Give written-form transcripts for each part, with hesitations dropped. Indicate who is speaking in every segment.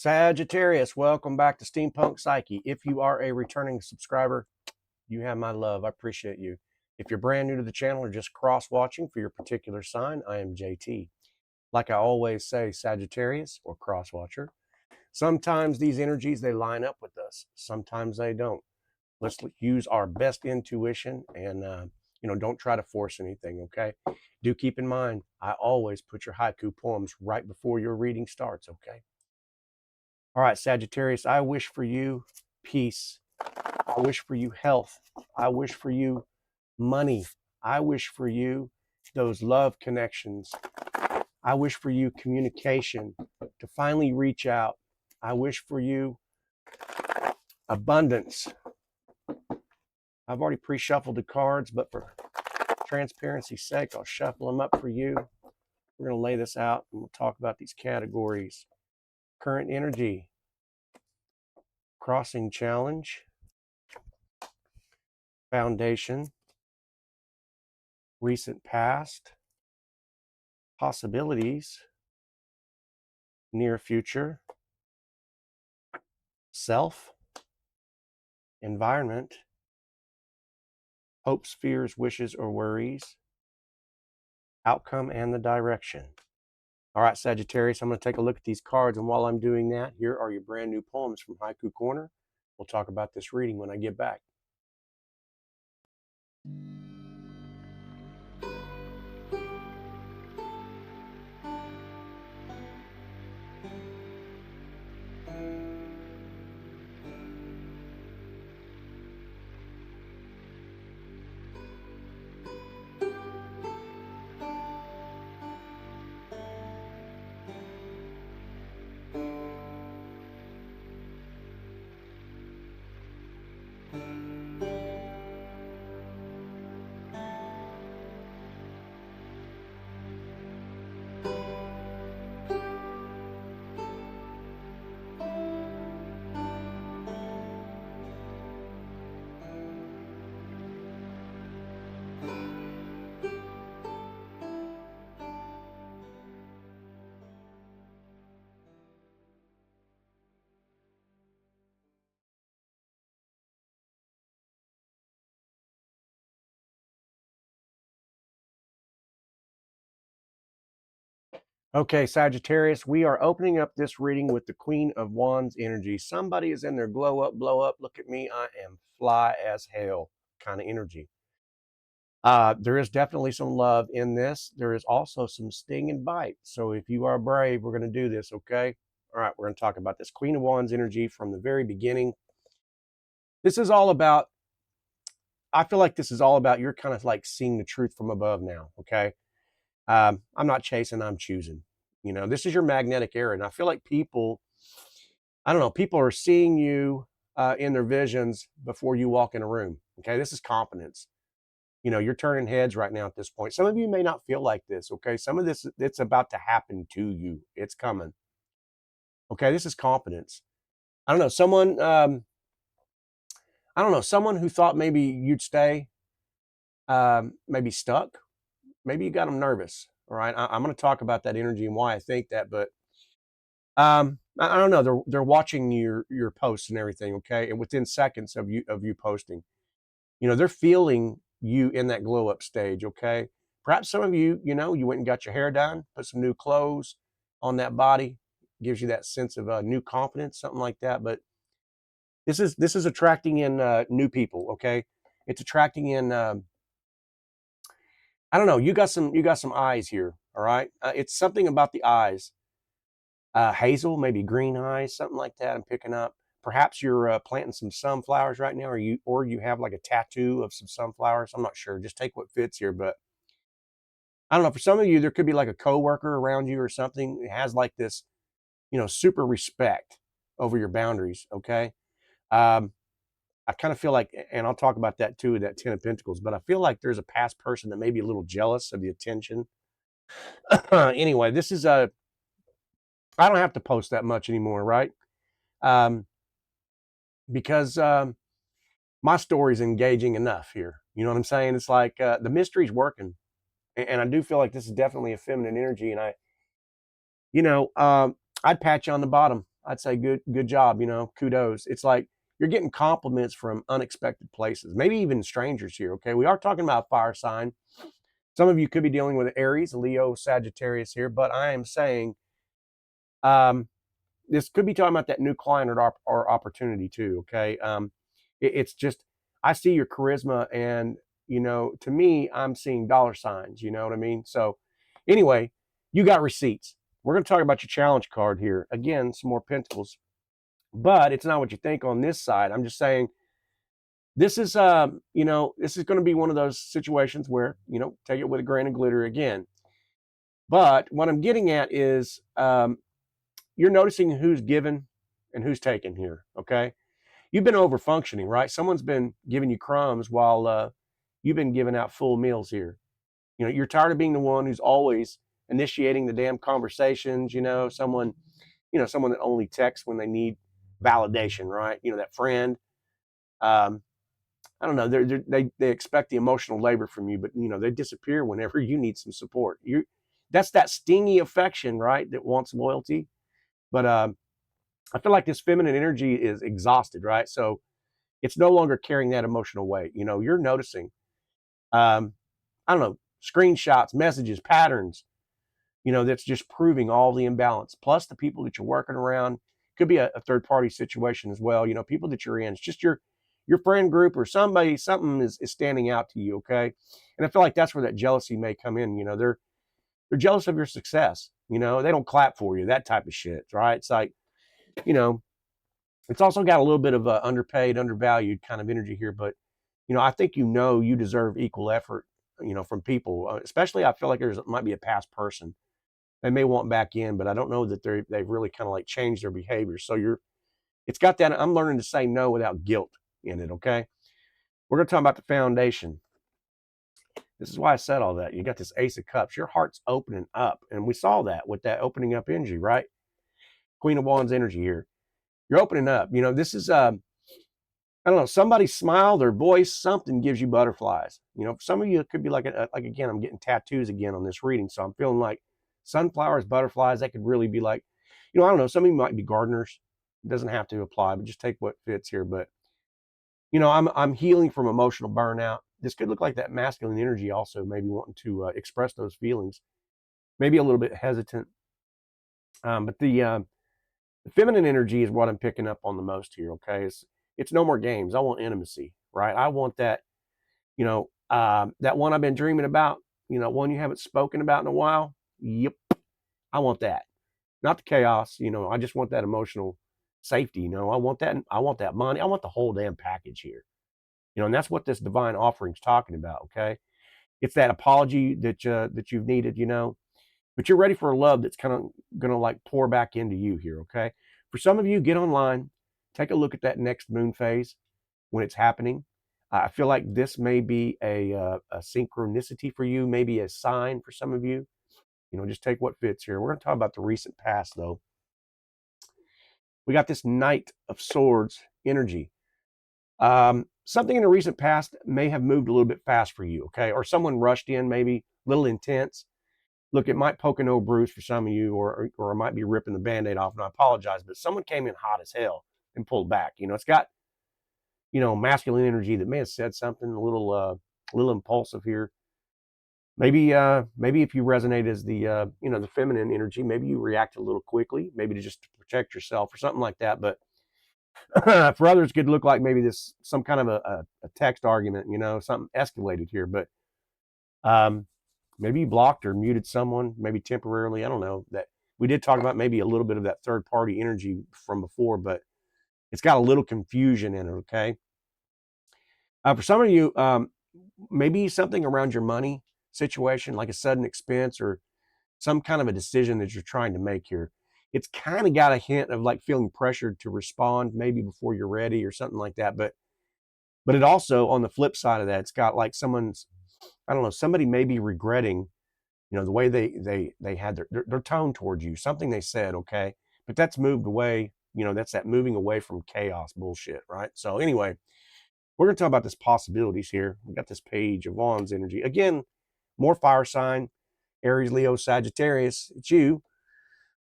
Speaker 1: Sagittarius, welcome back to Steampunk Psyche. If you are a returning subscriber, you have my love. I appreciate you. If you're brand new to the channel or just cross-watching for your particular sign, I am JT. Like I always say, Sagittarius or cross-watcher, sometimes these energies, they line up with us. Sometimes they don't. Let's use our best intuition and, don't try to force anything, okay? Do keep in mind, I always put your haiku poems right before your reading starts, okay? All right, Sagittarius, I wish for you peace. I wish for you health. I wish for you money. I wish for you those love connections. I wish for you communication to finally reach out. I wish for you abundance. I've already pre-shuffled the cards, but for transparency's sake, I'll shuffle them up for you. We're going to lay this out and we'll talk about these categories. Current energy, crossing challenge, foundation, recent past, possibilities, near future, self, environment, hopes, fears, wishes, or worries, outcome, and the direction. All right, Sagittarius, I'm going to take a look at these cards, and while I'm doing that, here are your brand new poems from Haiku Corner. We'll talk about this reading when I get back. Okay, Sagittarius, we are opening up this reading with the Queen of Wands energy. Somebody is in their glow up, blow up, look at me, I am fly as hell kind of energy. There is definitely some love in this. There is also some sting and bite. So if you are brave, we're going to do this, okay? All right, we're going to talk about this Queen of Wands energy from the very beginning. This is all about, I feel like this is all about you're kind of like seeing the truth from above now, okay? I'm not chasing, I'm choosing. You know, this is your magnetic area. And I feel like people, I don't know, people are seeing you in their visions before you walk in a room. Okay, this is confidence. You know, you're turning heads right now at this point. Some of you may not feel like this. Okay, some of this, it's about to happen to you. It's coming. Okay, this is confidence. I don't know, someone, someone who thought maybe you'd stay, maybe stuck. Maybe you got them nervous. All right, I'm going to talk about that energy and why I think that, but I don't know. They're watching your posts and everything. Okay, and within seconds of you posting, you know, they're feeling you in that glow up stage. Okay, perhaps some of you, you know, you went and got your hair done, put some new clothes on that body, gives you that sense of new confidence, something like that. But this is attracting in new people. Okay, it's attracting in. I don't know. You got some eyes here. All right, it's something about the eyes. Hazel, maybe green eyes, something like that. I'm picking up. Perhaps you're planting some sunflowers right now, or you have like a tattoo of some sunflowers. I'm not sure. Just take what fits here. But I don't know. For some of you, there could be like a coworker around you or something. It has like this, you know, super respect over your boundaries. Okay. I kind of feel like, and I'll talk about that too, that 10 of Pentacles. But I feel like there's a past person that may be a little jealous of the attention. Anyway, this is a. I don't have to post that much anymore, right? Because my story's engaging enough here. You know what I'm saying? It's like the mystery's working, and I do feel like this is definitely a feminine energy. And I, you know, I'd pat you on the bottom I'd say good job, you know, kudos. It's like you're getting compliments from unexpected places, maybe even strangers here, okay? We are talking about fire sign. Some of you could be dealing with Aries, Leo, Sagittarius here, but I am saying this could be talking about that new client or opportunity too, okay? It's just, I see your charisma and, you know, to me, I'm seeing dollar signs, you know what I mean? So anyway, you got receipts. We're going to talk about your challenge card here. Again, some more pentacles, but it's not what you think on this side. I'm just saying this is, you know, this is going to be one of those situations where, you know, take it with a grain of glitter again. But what I'm getting at is you're noticing who's given and who's taken here, okay? You've been over functioning, right? Someone's been giving you crumbs while you've been giving out full meals here. You know, you're tired of being the one who's always initiating the damn conversations, you know, someone that only texts when they need validation, right? You know, that friend. Um, I don't know. They expect the emotional labor from you, but you know they disappear whenever you need some support. That's that stingy affection, right? That wants loyalty. But I feel like this feminine energy is exhausted, right? So it's no longer carrying that emotional weight. You know, you're noticing, I don't know, screenshots, messages, patterns, you know, that's just proving all the imbalance. Plus the people that you're working around could be a third party situation as well. You know, people that you're in, it's just your friend group or something is standing out to you. Okay. And I feel like that's where that jealousy may come in. You know, they're jealous of your success. You know, they don't clap for you, that type of shit. Right. It's like, you know, it's also got a little bit of a underpaid, undervalued kind of energy here. But, you know, I think, you know, you deserve equal effort, you know, from people, especially I feel like might be a past person they may want back in, but I don't know that they've really kind of like changed their behavior. So it's got that. I'm learning to say no without guilt in it. Okay. We're going to talk about the foundation. This is why I said all that. You got this Ace of Cups. Your heart's opening up. And we saw that with that opening up energy, right? Queen of Wands energy here. You're opening up. You know, this is, I don't know, somebody's smile, their voice, something gives you butterflies. You know, for some of you, it could be like, like again, I'm getting tattoos again on this reading. So I'm feeling like sunflowers, butterflies, that could really be like, you know, I don't know, some of you might be gardeners. It doesn't have to apply, but just take what fits here. But, you know, I'm healing from emotional burnout. This could look like that masculine energy also, maybe wanting to express those feelings, maybe a little bit hesitant. But the feminine energy is what I'm picking up on the most here. Okay. It's no more games. I want intimacy, right? I want that, you know, that one I've been dreaming about, you know, one you haven't spoken about in a while. Yep. I want that. Not the chaos, you know, I just want that emotional safety, you know. I want that money. I want the whole damn package here. You know, and that's what this divine offering's talking about, okay? It's that apology that you've needed, you know, but you're ready for a love that's kind of going to like pour back into you here, okay? For some of you, get online, take a look at that next moon phase when it's happening. I feel like this may be a synchronicity for you, maybe a sign for some of you. You know, just take what fits here. We're going to talk about the recent past, though. We got this Knight of Swords energy. Something in the recent past may have moved a little bit fast for you, okay? Or someone rushed in, maybe a little intense. Look, it might poke an old bruise for some of you, or it might be ripping the Band-Aid off, and I apologize, but someone came in hot as hell and pulled back. You know, it's got, you know, masculine energy that may have said something a little impulsive here. Maybe if you resonate as the you know, the feminine energy, maybe you react a little quickly, maybe to just protect yourself or something like that. But for others, it could look like maybe this some kind of a text argument, you know, something escalated here. But um, maybe you blocked or muted someone, maybe temporarily. I don't know. That we did talk about maybe a little bit of that third party energy from before, but it's got a little confusion in it. Okay. For some of you, maybe something around your money situation, like a sudden expense or some kind of a decision that you're trying to make here. It's kind of got a hint of like feeling pressured to respond maybe before you're ready or something like that. But it also, on the flip side of that, it's got like someone's, I don't know, somebody may be regretting, you know, the way they had their tone towards you, something they said, okay, but that's moved away. You know, that's that moving away from chaos bullshit, right? So anyway, we're going to talk about this possibilities here. We got this Page of Wands energy again, more fire sign, Aries, Leo, Sagittarius. It's you.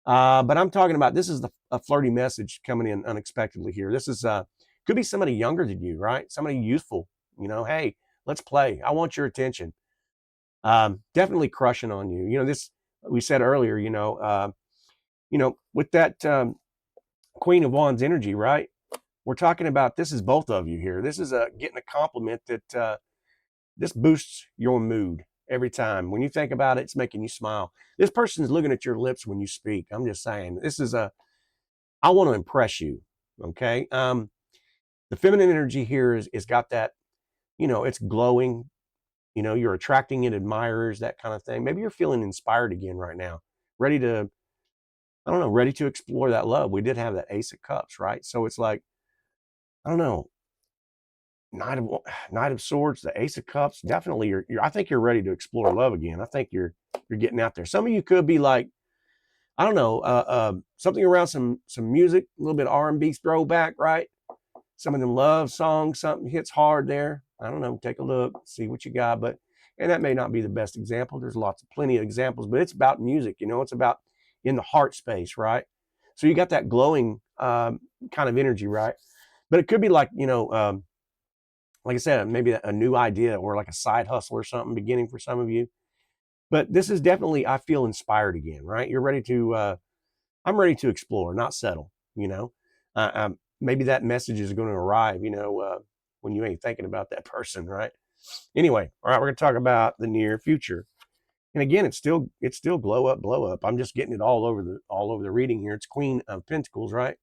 Speaker 1: But I'm talking about, this is a flirty message coming in unexpectedly here. This is could be somebody younger than you, right? Somebody youthful. Hey, let's play. I want your attention. Definitely crushing on you. This, we said earlier. With that Queen of Wands energy, right? We're talking about, this is both of you here. This is getting a compliment that this boosts your mood every time. When you think about it, it's making you smile. This person is looking at your lips when you speak. I'm just saying, this is I want to impress you. Okay. The feminine energy here is got that, it's glowing, you're attracting in admirers, that kind of thing. Maybe you're feeling inspired again right now, ready to, I don't know, ready to explore that love. We did have that Ace of Cups, right? So it's like, I don't know, Knight of Swords, the Ace of Cups. Definitely, I think you're ready to explore love again. I think you're getting out there. Some of you could be like, I don't know, something around some music, a little bit of R&B throwback, right? Some of them love songs, something hits hard there. I don't know, take a look, see what you got. And that may not be the best example. There's plenty of examples, but it's about music, it's about in the heart space, right? So you got that glowing kind of energy, right? But it could be like, like I said, maybe a new idea or like a side hustle or something beginning for some of you. But this is definitely, I feel inspired again, right? You're ready to, I'm ready to explore, not settle, maybe that message is going to arrive, when you ain't thinking about that person, right? Anyway, all right, we're going to talk about the near future. And again, it's still blow up, blow up. I'm just getting it all over the reading here. It's Queen of Pentacles, right?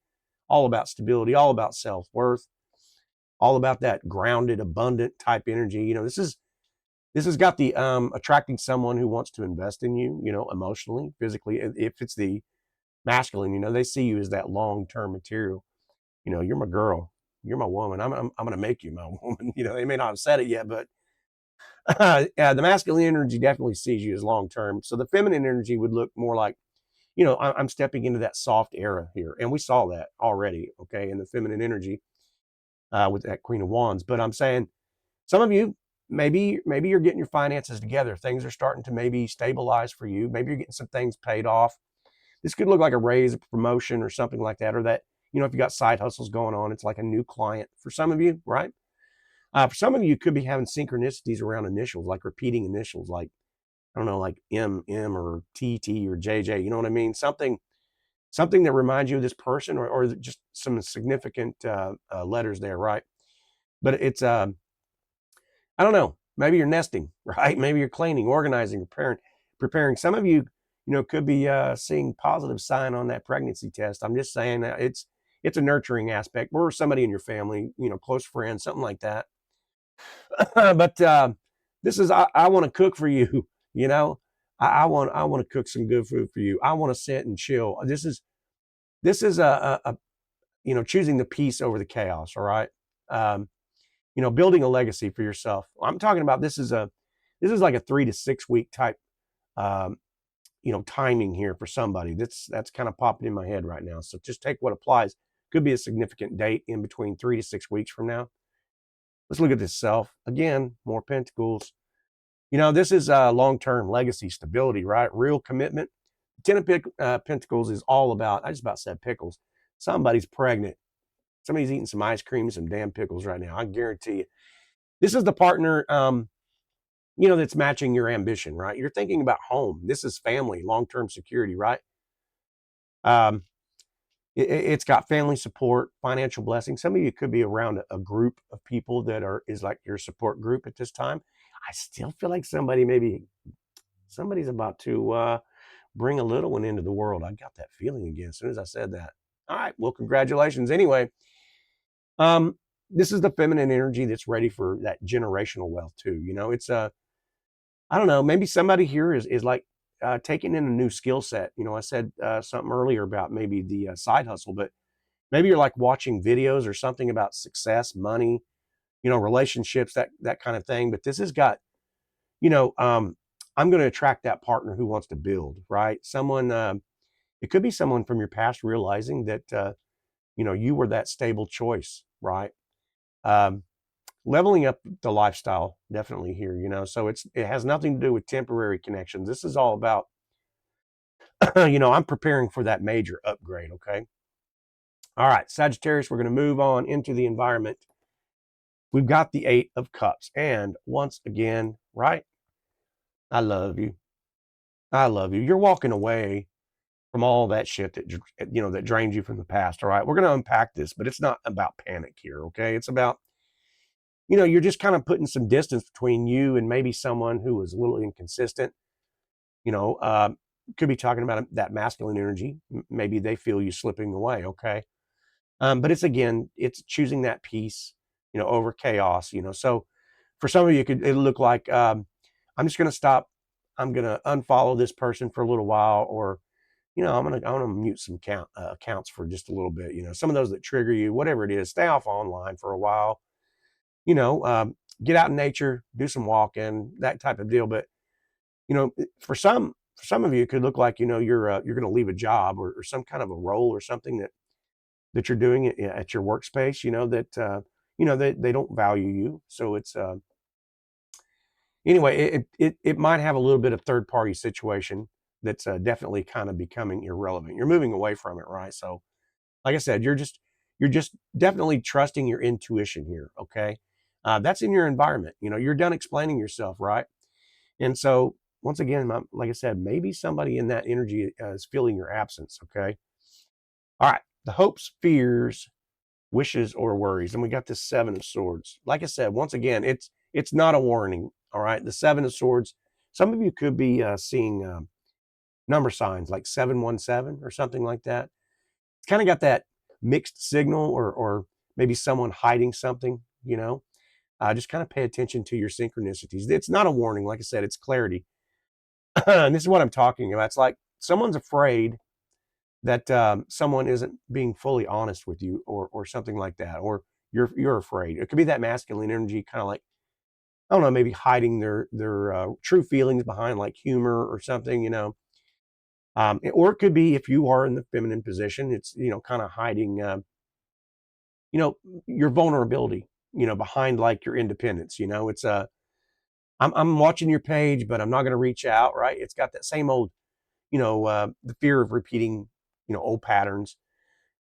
Speaker 1: All about stability, all about self-worth, all about that grounded, abundant type energy. This has got the attracting someone who wants to invest in you, emotionally, physically. If it's the masculine, they see you as that long-term material. You're my girl, you're my woman. I'm going to make you my woman. They may not have said it yet, but yeah, the masculine energy definitely sees you as long-term. So the feminine energy would look more like, I'm stepping into that soft era here, and we saw that already. Okay, in the feminine energy with that Queen of Wands. But I'm saying, some of you, maybe you're getting your finances together. Things are starting to maybe stabilize for you. Maybe you're getting some things paid off. This could look like a raise, a promotion, or something like that. Or that, if you got side hustles going on, it's like a new client for some of you, right? For some of you, could be having synchronicities around initials, like repeating initials, like, I don't know, like M or TT or JJ. You know what I mean? Something that reminds you of this person, or just some significant letters there, right? But it's I don't know. Maybe you're nesting, right? Maybe you're cleaning, organizing, preparing. Some of you, could be seeing positive sign on that pregnancy test. I'm just saying that it's a nurturing aspect, or somebody in your family, close friends, something like that. But this is, I want to cook for you. I want to cook some good food for you. I want to sit and chill. This is a choosing the peace over the chaos. All right. Building a legacy for yourself. I'm talking about, this is like a 3 to 6 week type, um, timing here for somebody. That's kind of popping in my head right now. So just take what applies. Could be a significant date in between 3 to 6 weeks from now. Let's look at this self again. More pentacles. This is long-term legacy, stability, right? Real commitment. Ten of Pentacles is all about, I just about said pickles. Somebody's pregnant. Somebody's eating some ice cream, some damn pickles right now. I guarantee you. This is the partner, that's matching your ambition, right? You're thinking about home. This is family, long-term security, right? It's got family support, financial blessing. Some of you could be around a group of people that is like your support group at this time. I still feel like somebody's about to bring a little one into the world. I got that feeling again as soon as I said that. All right, well, congratulations. Anyway, this is the feminine energy that's ready for that generational wealth too. It's I don't know, maybe somebody here is like taking in a new skill set. I said something earlier about maybe the side hustle, but maybe you're like watching videos or something about success, money, relationships, that kind of thing. But this has got, I'm going to attract that partner who wants to build, right? Someone, it could be someone from your past realizing that, you were that stable choice, right? Leveling up the lifestyle, definitely here, so it has nothing to do with temporary connections. This is all about You know, I'm preparing for that major upgrade, okay? All right, Sagittarius, we're going to move on into the environment. We've got the 8 of Cups. And once again, right? I love you. I love you. You're walking away from all that shit that, you know, that drains you from the past, all right? We're going to unpack this, but it's not about panic here, okay? It's about, you know, you're just kind of putting some distance between you and maybe someone who was a little inconsistent. You know, could be talking about that masculine energy. Maybe they feel you slipping away, okay? But it's, again, it's choosing that peace, you know, over chaos, you know. So for some of you, it'll look like, I'm just going to stop. I'm going to unfollow this person for a little while, or, you know, I'm going to mute some accounts for just a little bit. You know, some of those that trigger you, whatever it is, stay off online for a while. You know, get out in nature, do some walking, that type of deal. But, you know, for some of you, it could look like, you know, you're going to leave a job, or some kind of a role or something that you're doing at your workspace. You know that you know they don't value you. So it's anyway, it might have a little bit of third party situation that's definitely kind of becoming irrelevant. You're moving away from it, right? So, like I said, you're just definitely trusting your intuition here. Okay, that's in your environment. You know, you're done explaining yourself, right? And so, once again, like I said, maybe somebody in that energy is feeling your absence. Okay, all right. The hopes, fears, wishes, or worries, and we got this 7 of Swords. Like I said, once again, it's not a warning. All right, the 7 of Swords. Some of you could be seeing number signs like 717 or something like that. It's kind of got that mixed signal, or maybe someone hiding something. You know, just kind of pay attention to your synchronicities. It's not a warning. Like I said, it's clarity. And this is what I'm talking about. It's like someone's afraid that someone isn't being fully honest with you, or something like that, or you're afraid. It could be that masculine energy, kind of like, I don't know, maybe hiding their true feelings behind like humor or something, you know. Or it could be, if you are in the feminine position, it's, you know, kind of hiding, you know, your vulnerability, you know, behind like your independence. You know, it's I'm watching your page, but I'm not going to reach out. Right? It's got that same old, you know, the fear of repeating, you know, old patterns.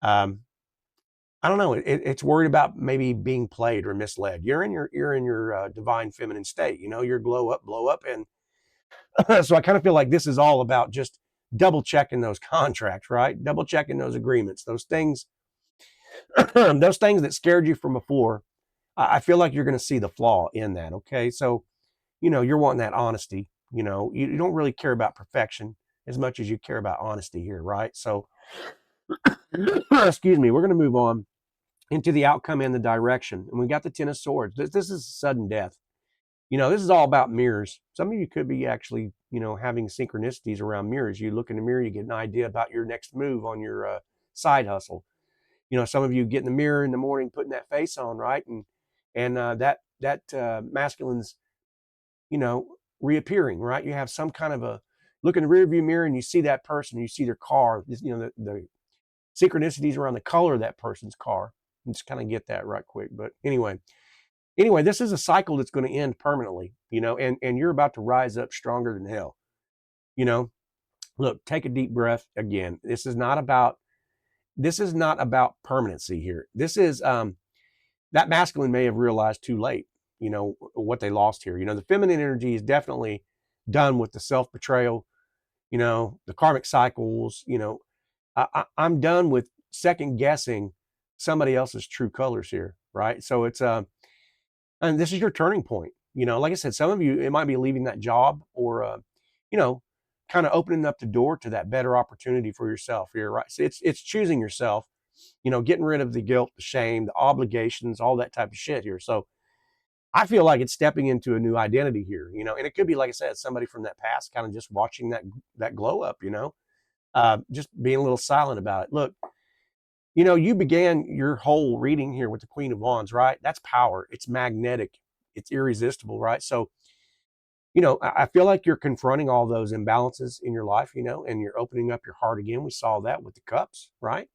Speaker 1: Um, I don't know. It's worried about maybe being played or misled. You're in your divine feminine state. You know, you're glow up, and so I kind of feel like this is all about just double checking those contracts, right? Double checking those agreements, those things, those things that scared you from before. I feel like you're going to see the flaw in that. Okay, so, you know, you're wanting that honesty. You know, you don't really care about perfection as much as you care about honesty here, right? So, excuse me. We're going to move on into the outcome and the direction. And we got the 10 of Swords. This is sudden death. You know, this is all about mirrors. Some of you could be actually, you know, having synchronicities around mirrors. You look in the mirror, you get an idea about your next move on your side hustle. You know, some of you get in the mirror in the morning, putting that face on, right? And that masculine's, you know, reappearing, right? You have some kind of a look in the rear view mirror, and you see that person, you see their car, you know, the synchronicities around the color of that person's car. Just kind of get that right quick. But anyway, this is a cycle that's going to end permanently, you know, and you're about to rise up stronger than hell. You know, look, take a deep breath. Again, this is not about permanency here. This is that masculine may have realized too late, you know, what they lost here. You know, the feminine energy is definitely done with the self-betrayal, you know, the karmic cycles. You know, I'm done with second guessing somebody else's true colors here, right? So it's and this is your turning point. You know, like I said, some of you, it might be leaving that job, or you know, kind of opening up the door to that better opportunity for yourself here, right? So it's choosing yourself, you know, getting rid of the guilt, the shame, the obligations, all that type of shit here. So I feel like it's stepping into a new identity here, you know. And it could be, like I said, somebody from that past, kind of just watching that glow up, you know, just being a little silent about it. Look, you know, you began your whole reading here with the Queen of Wands, right? That's power. It's magnetic. It's irresistible, right? So, you know, I feel like you're confronting all those imbalances in your life, you know, and you're opening up your heart again. We saw that with the cups, right?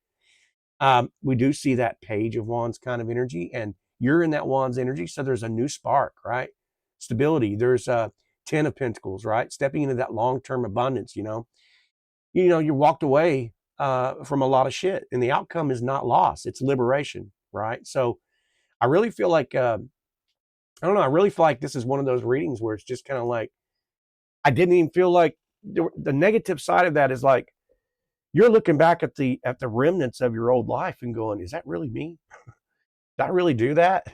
Speaker 1: We do see that Page of Wands kind of energy, and you're in that Wands energy. So there's a new spark, right? Stability. There's a 10 of Pentacles, right? Stepping into that long-term abundance, you know. you know, you walked away from a lot of shit, and the outcome is not loss, it's liberation, right? So I really feel like I don't know, I really feel like this is one of those readings where it's just kind of like, I didn't even feel like the negative side of that is like, you're looking back at the remnants of your old life and going, is that really me? Did I really do that?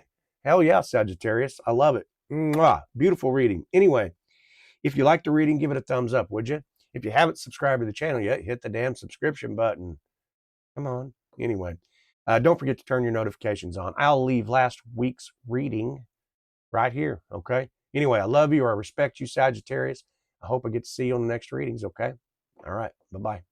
Speaker 1: Hell yeah, Sagittarius. I love it. Mwah. Beautiful reading. Anyway, if you like the reading, give it a thumbs up, would you? If you haven't subscribed to the channel yet, hit the damn subscription button. Come on. Anyway, don't forget to turn your notifications on. I'll leave last week's reading right here, okay? Anyway, I love you. I respect you, Sagittarius. I hope I get to see you on the next readings, okay? All right. Bye-bye.